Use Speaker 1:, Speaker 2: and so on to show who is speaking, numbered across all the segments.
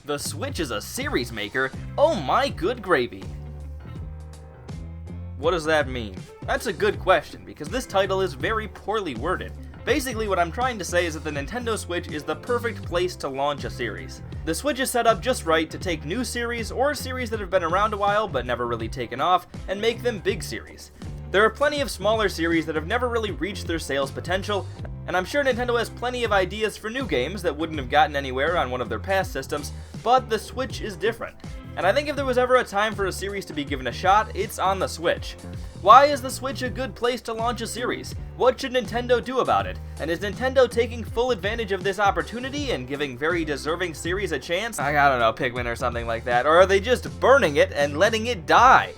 Speaker 1: The Switch is a series maker? Oh my good gravy. What does that mean? That's a good question, because this title is very poorly worded. Basically, what I'm trying to say is that the Nintendo Switch is the perfect place to launch a series. The Switch is set up just right to take new series, or series that have been around a while but never really taken off, and make them big series. There are plenty of smaller series that have never really reached their sales potential, and I'm sure Nintendo has plenty of ideas for new games that wouldn't have gotten anywhere on one of their past systems, but the Switch is different. And I think if there was ever a time for a series to be given a shot, it's on the Switch. Why is the Switch a good place to launch a series? What should Nintendo do about it? And is Nintendo taking full advantage of this opportunity and giving very deserving series a chance? I don't know, Pikmin or something like that. Or are they just burning it and letting it die?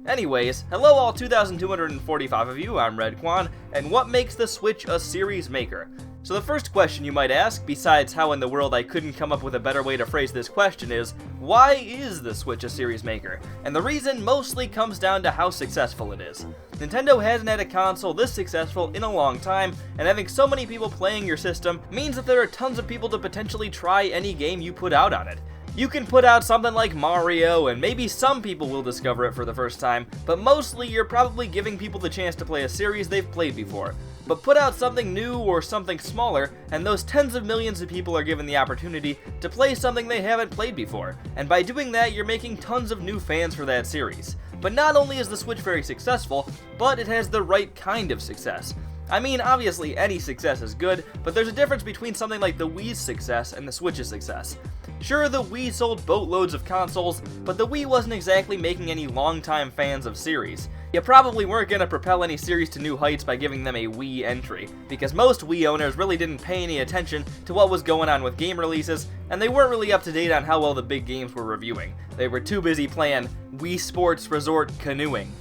Speaker 1: Anyways, hello all 2,245 of you, I'm Redkwan, and what makes the Switch a series maker? So the first question you might ask, besides how in the world I couldn't come up with a better way to phrase this question, is, why is the Switch a series maker? And the reason mostly comes down to how successful it is. Nintendo hasn't had a console this successful in a long time, and having so many people playing your system means that there are tons of people to potentially try any game you put out on it. You can put out something like Mario, and maybe some people will discover it for the first time, but mostly you're probably giving people the chance to play a series they've played before. But put out something new or something smaller, and those tens of millions of people are given the opportunity to play something they haven't played before, and by doing that you're making tons of new fans for that series. But not only is the Switch very successful, but it has the right kind of success. I mean, obviously any success is good, but there's a difference between something like the Wii's success and the Switch's success. Sure, the Wii sold boatloads of consoles, but the Wii wasn't exactly making any longtime fans of series. You probably weren't going to propel any series to new heights by giving them a Wii entry, because most Wii owners really didn't pay any attention to what was going on with game releases, and they weren't really up to date on how well the big games were reviewing. They were too busy playing Wii Sports Resort Canoeing.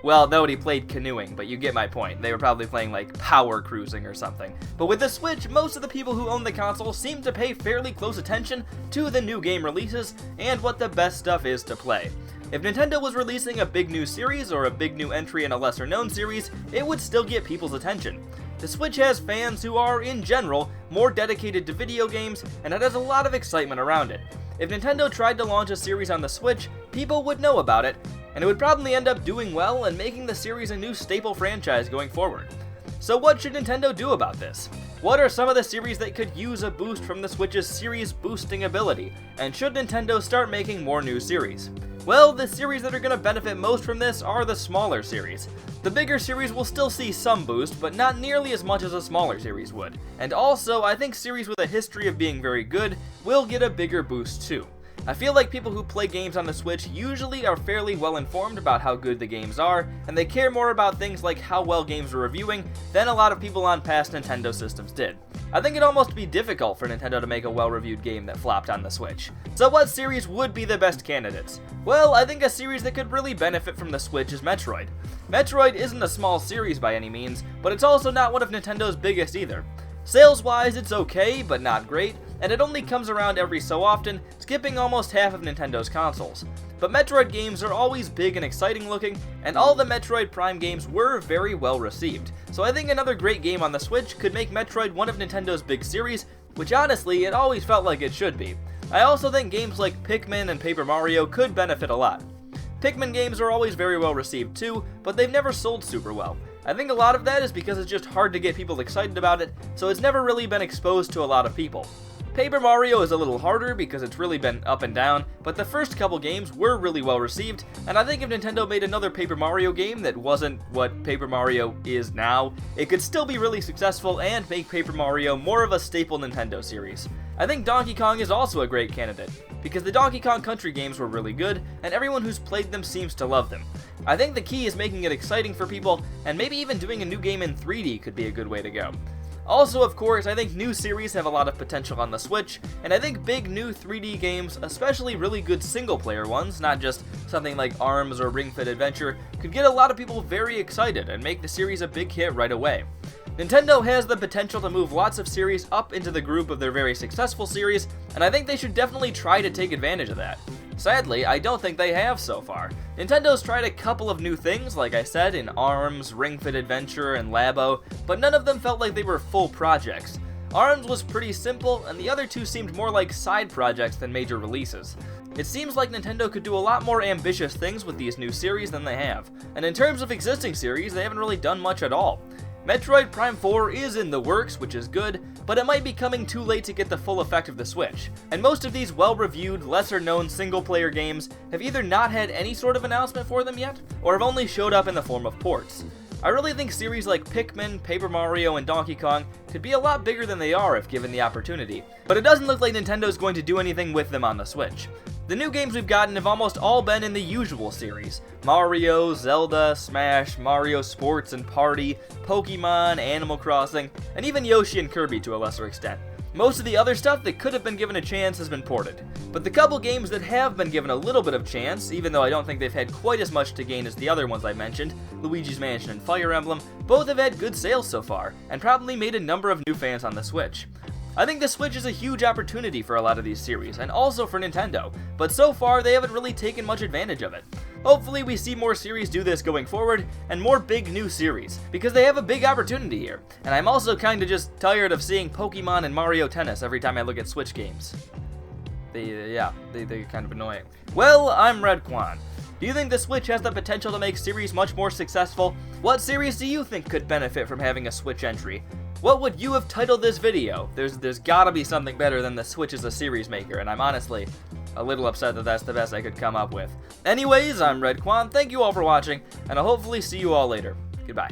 Speaker 1: Well, nobody played canoeing, but you get my point. They were probably playing like Power Cruising or something. But with the Switch, most of the people who own the console seem to pay fairly close attention to the new game releases and what the best stuff is to play. If Nintendo was releasing a big new series or a big new entry in a lesser known series, it would still get people's attention. The Switch has fans who are, in general, more dedicated to video games, and it has a lot of excitement around it. If Nintendo tried to launch a series on the Switch, people would know about it, and it would probably end up doing well and making the series a new staple franchise going forward. So what should Nintendo do about this? What are some of the series that could use a boost from the Switch's series boosting ability? And should Nintendo start making more new series? Well, the series that are going to benefit most from this are the smaller series. The bigger series will still see some boost, but not nearly as much as a smaller series would. And also, I think series with a history of being very good will get a bigger boost too. I feel like people who play games on the Switch usually are fairly well informed about how good the games are, and they care more about things like how well games are reviewing than a lot of people on past Nintendo systems did. I think it'd almost be difficult for Nintendo to make a well-reviewed game that flopped on the Switch. So what series would be the best candidates? Well, I think a series that could really benefit from the Switch is Metroid. Metroid isn't a small series by any means, but it's also not one of Nintendo's biggest either. Sales-wise, it's okay, but not great, and it only comes around every so often, skipping almost half of Nintendo's consoles. But Metroid games are always big and exciting looking, and all the Metroid Prime games were very well received. So I think another great game on the Switch could make Metroid one of Nintendo's big series, which honestly, it always felt like it should be. I also think games like Pikmin and Paper Mario could benefit a lot. Pikmin games are always very well received too, but they've never sold super well. I think a lot of that is because it's just hard to get people excited about it, so it's never really been exposed to a lot of people. Paper Mario is a little harder because it's really been up and down, but the first couple games were really well received, and I think if Nintendo made another Paper Mario game that wasn't what Paper Mario is now, it could still be really successful and make Paper Mario more of a staple Nintendo series. I think Donkey Kong is also a great candidate, because the Donkey Kong Country games were really good, and everyone who's played them seems to love them. I think the key is making it exciting for people, and maybe even doing a new game in 3D could be a good way to go. Also, of course, I think new series have a lot of potential on the Switch, and I think big new 3D games, especially really good single-player ones, not just something like ARMS or Ring Fit Adventure, could get a lot of people very excited and make the series a big hit right away. Nintendo has the potential to move lots of series up into the group of their very successful series, and I think they should definitely try to take advantage of that. Sadly, I don't think they have so far. Nintendo's tried a couple of new things, like I said, in ARMS, Ring Fit Adventure, and Labo, but none of them felt like they were full projects. ARMS was pretty simple, and the other two seemed more like side projects than major releases. It seems like Nintendo could do a lot more ambitious things with these new series than they have, and in terms of existing series, they haven't really done much at all. Metroid Prime 4 is in the works, which is good, but it might be coming too late to get the full effect of the Switch. And most of these well-reviewed, lesser-known single-player games have either not had any sort of announcement for them yet, or have only showed up in the form of ports. I really think series like Pikmin, Paper Mario, and Donkey Kong could be a lot bigger than they are if given the opportunity, but it doesn't look like Nintendo's going to do anything with them on the Switch. The new games we've gotten have almost all been in the usual series: Mario, Zelda, Smash, Mario Sports and Party, Pokemon, Animal Crossing, and even Yoshi and Kirby to a lesser extent. Most of the other stuff that could have been given a chance has been ported. But the couple games that have been given a little bit of chance, even though I don't think they've had quite as much to gain as the other ones I mentioned, Luigi's Mansion and Fire Emblem, both have had good sales so far, and probably made a number of new fans on the Switch. I think the Switch is a huge opportunity for a lot of these series, and also for Nintendo, but so far they haven't really taken much advantage of it. Hopefully we see more series do this going forward, and more big new series, because they have a big opportunity here, and I'm also kinda just tired of seeing Pokemon and Mario Tennis every time I look at Switch games. They're kind of annoying. Well, I'm Redkwan. Do you think the Switch has the potential to make series much more successful? What series do you think could benefit from having a Switch entry? What would you have titled this video? There's gotta be something better than the Switch as a series maker, and I'm honestly a little upset that that's the best I could come up with. Anyways, I'm Redkwan, thank you all for watching, and I'll hopefully see you all later. Goodbye.